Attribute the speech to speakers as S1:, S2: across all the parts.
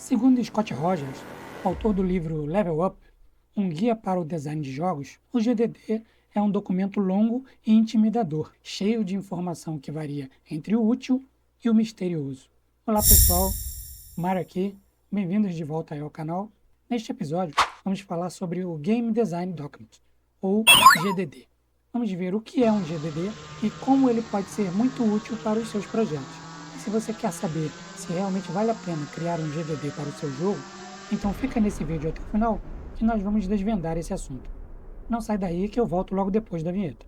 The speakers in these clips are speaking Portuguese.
S1: Segundo Scott Rogers, autor do livro Level Up, um guia para o design de jogos, o GDD é um documento longo e intimidador, cheio de informação que varia entre o útil e o misterioso. Olá pessoal, Mário aqui, bem-vindos de volta ao canal. Neste episódio, vamos falar sobre o Game Design Document, ou GDD. Vamos ver o que é um GDD e como ele pode ser muito útil para os seus projetos. E se você quer saber se realmente vale a pena criar um GDD para o seu jogo, então fica nesse vídeo até o final que nós vamos desvendar esse assunto. Não sai daí que eu volto logo depois da vinheta.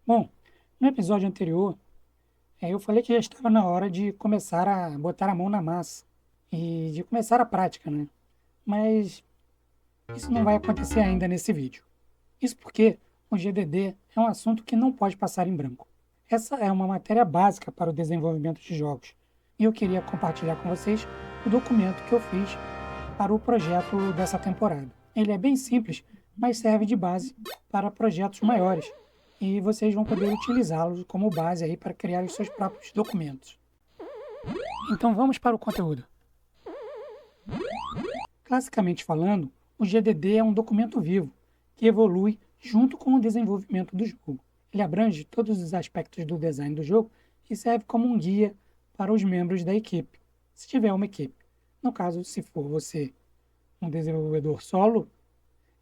S1: Bom, no episódio anterior, eu falei que já estava na hora de começar a botar a mão na massa e de começar a prática, né? Mas isso não vai acontecer ainda nesse vídeo. Isso porque o GDD é um assunto que não pode passar em branco. Essa é uma matéria básica para o desenvolvimento de jogos e eu queria compartilhar com vocês o documento que eu fiz para o projeto dessa temporada. Ele é bem simples, mas serve de base para projetos maiores e vocês vão poder utilizá-los como base aí para criar os seus próprios documentos. Então vamos para o conteúdo. Classicamente falando, o GDD é um documento vivo que evolui junto com o desenvolvimento do jogo. Ele abrange todos os aspectos do design do jogo e serve como um guia para os membros da equipe, se tiver uma equipe. No caso, se for você um desenvolvedor solo,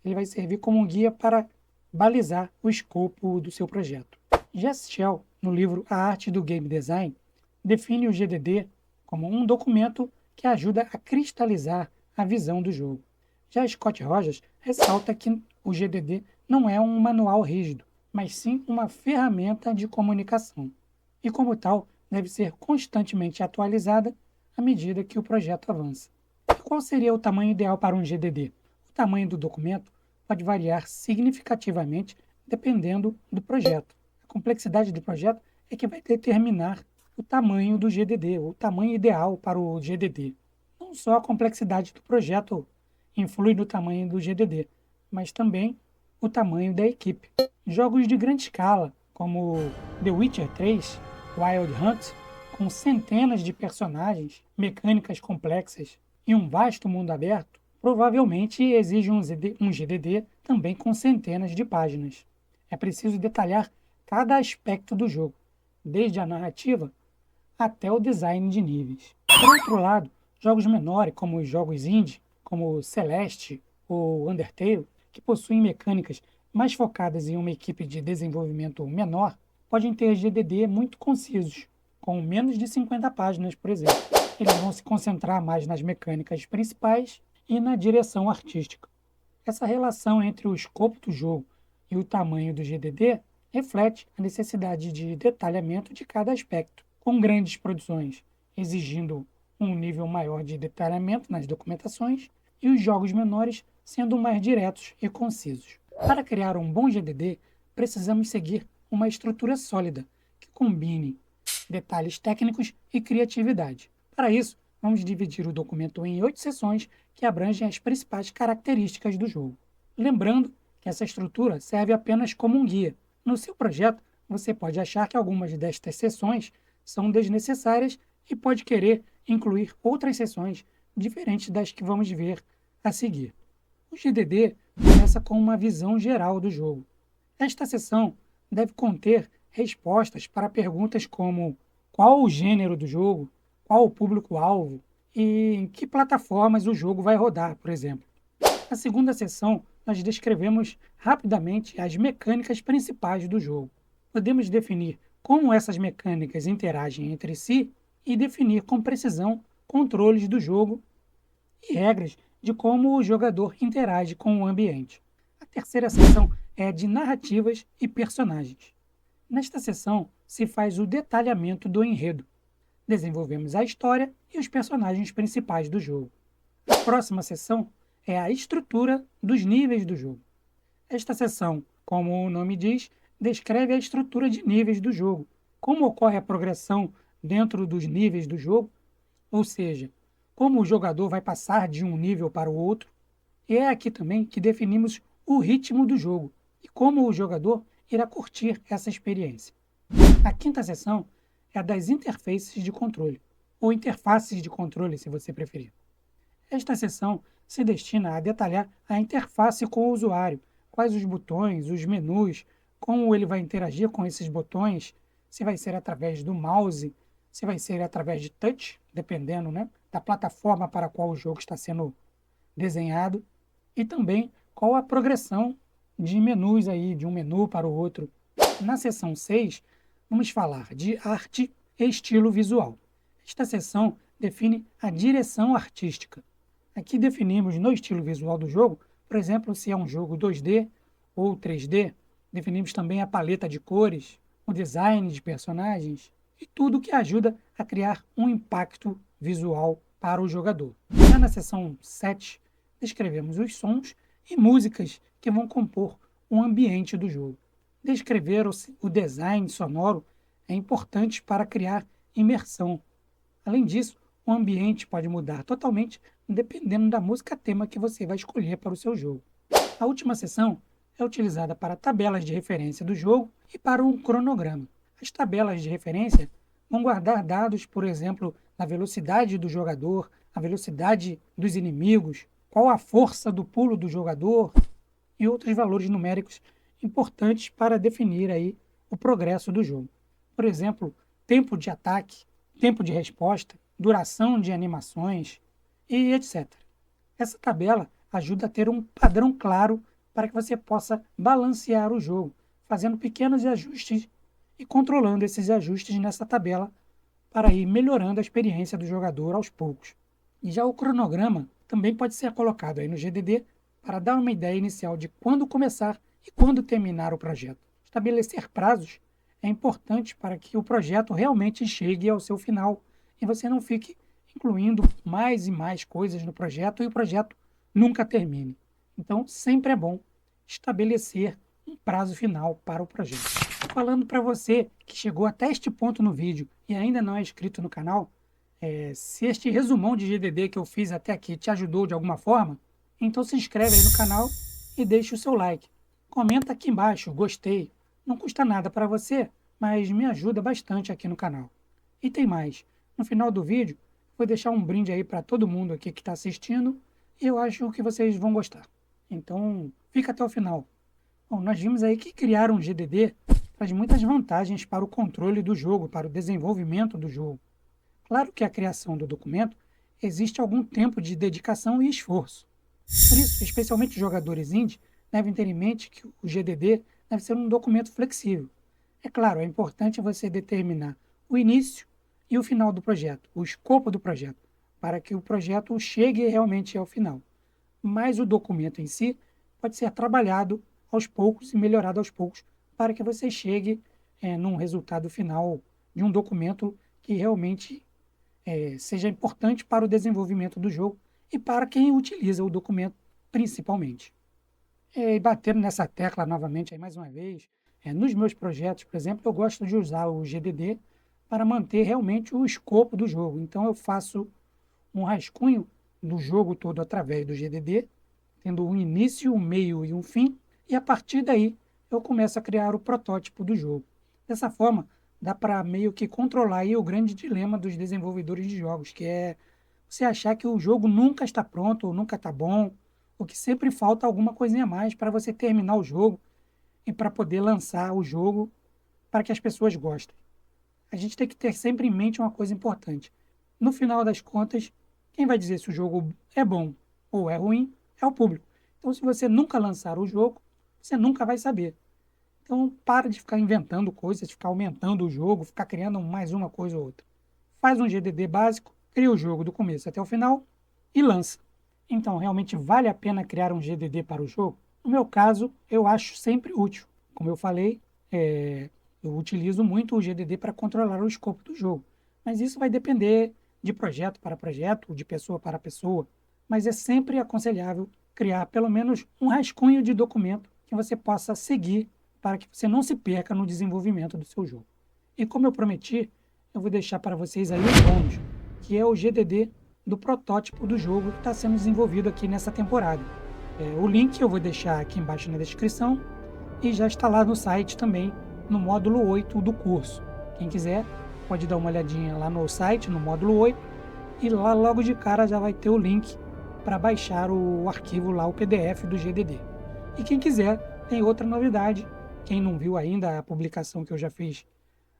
S1: ele vai servir como um guia para balizar o escopo do seu projeto. Jess Shell, no livro A Arte do Game Design, define o GDD como um documento que ajuda a cristalizar a visão do jogo. Já Scott Rogers ressalta que o GDD não é um manual rígido, mas sim uma ferramenta de comunicação. E como tal, deve ser constantemente atualizada à medida que o projeto avança. E qual seria o tamanho ideal para um GDD? O tamanho do documento pode variar significativamente dependendo do projeto. A complexidade do projeto é que vai determinar o tamanho do GDD, o tamanho ideal para o GDD. Não só a complexidade do projeto influi no tamanho do GDD, mas também o tamanho da equipe. Jogos de grande escala, como The Witcher 3, Wild Hunt, com centenas de personagens, mecânicas complexas e um vasto mundo aberto, provavelmente exigem um GDD também com centenas de páginas. É preciso detalhar cada aspecto do jogo, desde a narrativa até o design de níveis. Por outro lado, jogos menores, como os jogos indie, como Celeste ou Undertale, que possuem mecânicas mais focadas em uma equipe de desenvolvimento menor, podem ter GDD muito concisos, com menos de 50 páginas, por exemplo. Eles vão se concentrar mais nas mecânicas principais e na direção artística. Essa relação entre o escopo do jogo e o tamanho do GDD reflete a necessidade de detalhamento de cada aspecto, com grandes produções exigindo um nível maior de detalhamento nas documentações e os jogos menores sendo mais diretos e concisos. Para criar um bom GDD, precisamos seguir uma estrutura sólida que combine detalhes técnicos e criatividade. Para isso, vamos dividir o documento em 8 seções que abrangem as principais características do jogo. Lembrando que essa estrutura serve apenas como um guia. No seu projeto, você pode achar que algumas destas seções são desnecessárias e pode querer incluir outras seções diferentes das que vamos ver a seguir. O GDD começa com uma visão geral do jogo. Esta seção deve conter respostas para perguntas como qual o gênero do jogo, qual o público-alvo e em que plataformas o jogo vai rodar, por exemplo. Na segunda seção, nós descrevemos rapidamente as mecânicas principais do jogo. Podemos definir como essas mecânicas interagem entre si e definir com precisão controles do jogo e regras de como o jogador interage com o ambiente. A terceira seção é de narrativas e personagens. Nesta seção se faz o detalhamento do enredo. Desenvolvemos a história e os personagens principais do jogo. A próxima seção é a estrutura dos níveis do jogo. Esta seção, como o nome diz, descreve a estrutura de níveis do jogo, como ocorre a progressão dentro dos níveis do jogo, ou seja, como o jogador vai passar de um nível para o outro. E é aqui também que definimos o ritmo do jogo e como o jogador irá curtir essa experiência. A quinta seção é a das interfaces de controle, ou interfaces de controle, se você preferir. Esta seção se destina a detalhar a interface com o usuário, quais os botões, os menus, como ele vai interagir com esses botões, se vai ser através do mouse, se vai ser através de touch, dependendo, né, da plataforma para a qual o jogo está sendo desenhado, e também qual a progressão de menus aí, de um menu para o outro. Na seção 6, vamos falar de arte e estilo visual. Esta seção define a direção artística. Aqui definimos no estilo visual do jogo, por exemplo, se é um jogo 2D ou 3D, definimos também a paleta de cores, o design de personagens e tudo que ajuda a criar um impacto visual para o jogador. Já na seção 7, descrevemos os sons e músicas que vão compor o ambiente do jogo. Descrever o design sonoro é importante para criar imersão. Além disso, o ambiente pode mudar totalmente dependendo da música tema que você vai escolher para o seu jogo. A última seção é utilizada para tabelas de referência do jogo e para um cronograma. As tabelas de referência vão guardar dados, por exemplo, na velocidade do jogador, a velocidade dos inimigos, qual a força do pulo do jogador e outros valores numéricos importantes para definir aí o progresso do jogo. Por exemplo, tempo de ataque, tempo de resposta, duração de animações e etc. Essa tabela ajuda a ter um padrão claro para que você possa balancear o jogo, fazendo pequenos ajustes e controlando esses ajustes nessa tabela para ir melhorando a experiência do jogador aos poucos. E já o cronograma também pode ser colocado aí no GDD para dar uma ideia inicial de quando começar e quando terminar o projeto. Estabelecer prazos é importante para que o projeto realmente chegue ao seu final e você não fique incluindo mais e mais coisas no projeto e o projeto nunca termine. Então, sempre é bom estabelecer um prazo final para o projeto. Falando para você que chegou até este ponto no vídeo e ainda não é inscrito no canal, se este resumão de GDD que eu fiz até aqui te ajudou de alguma forma, então se inscreve aí no canal e deixe o seu like. Comenta aqui embaixo, gostei. Não custa nada para você, mas me ajuda bastante aqui no canal. E tem mais. No final do vídeo, vou deixar um brinde aí para todo mundo aqui que está assistindo e eu acho que vocês vão gostar. Então, fica até o final. Bom, nós vimos aí que criar um GDD traz muitas vantagens para o controle do jogo, para o desenvolvimento do jogo. Claro que a criação do documento existe algum tempo de dedicação e esforço. Por isso, especialmente os jogadores indie devem ter em mente que o GDD deve ser um documento flexível. É claro, é importante você determinar o início e o final do projeto, o escopo do projeto, para que o projeto chegue realmente ao final. Mas o documento em si pode ser trabalhado aos poucos e melhorado aos poucos para que você chegue num resultado final de um documento que realmente seja importante para o desenvolvimento do jogo e para quem utiliza o documento principalmente. E batendo nessa tecla novamente aí mais uma vez, nos meus projetos, por exemplo, eu gosto de usar o GDD para manter realmente o escopo do jogo. Então eu faço um rascunho do jogo todo através do GDD, tendo um início, um meio e um fim, e a partir daí eu começo a criar o protótipo do jogo. Dessa forma, dá para meio que controlar aí o grande dilema dos desenvolvedores de jogos, que é você achar que o jogo nunca está pronto, ou nunca está bom, ou que sempre falta alguma coisinha a mais para você terminar o jogo e para poder lançar o jogo para que as pessoas gostem. A gente tem que ter sempre em mente uma coisa importante. No final das contas, quem vai dizer se o jogo é bom ou é ruim é o público. Então, se você nunca lançar o jogo, você nunca vai saber. Então, para de ficar inventando coisas, de ficar aumentando o jogo, ficar criando mais uma coisa ou outra. Faz um GDD básico, cria o jogo do começo até o final e lança. Então, realmente vale a pena criar um GDD para o jogo? No meu caso, eu acho sempre útil. Como eu falei, eu utilizo muito o GDD para controlar o escopo do jogo. Mas isso vai depender de projeto para projeto, de pessoa para pessoa. Mas é sempre aconselhável criar pelo menos um rascunho de documento que você possa seguir para que você não se perca no desenvolvimento do seu jogo. E como eu prometi, eu vou deixar para vocês aí um bônus, que é o GDD do protótipo do jogo que está sendo desenvolvido aqui nessa temporada. O link eu vou deixar aqui embaixo na descrição e já está lá no site também, no módulo 8 do curso. Quem quiser pode dar uma olhadinha lá no site, no módulo 8, e lá logo de cara já vai ter o link para baixar o arquivo lá, o PDF do GDD. E quem quiser, tem outra novidade. Quem não viu ainda a publicação que eu já fiz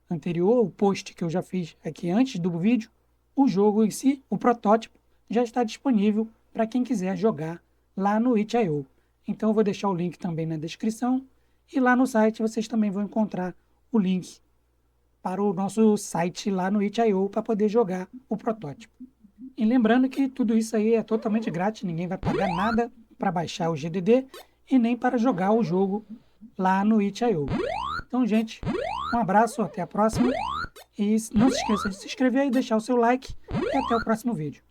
S1: anterior, o post que eu já fiz aqui antes do vídeo, o jogo em si, o protótipo, já está disponível para quem quiser jogar lá no itch.io. Então eu vou deixar o link também na descrição e lá no site vocês também vão encontrar o link para o nosso site lá no itch.io para poder jogar o protótipo. E lembrando que tudo isso aí é totalmente grátis, ninguém vai pagar nada para baixar o GDD e nem para jogar o jogo lá no itch.io. Então, gente, um abraço, até a próxima. E não se esqueça de se inscrever e deixar o seu like. E até o próximo vídeo.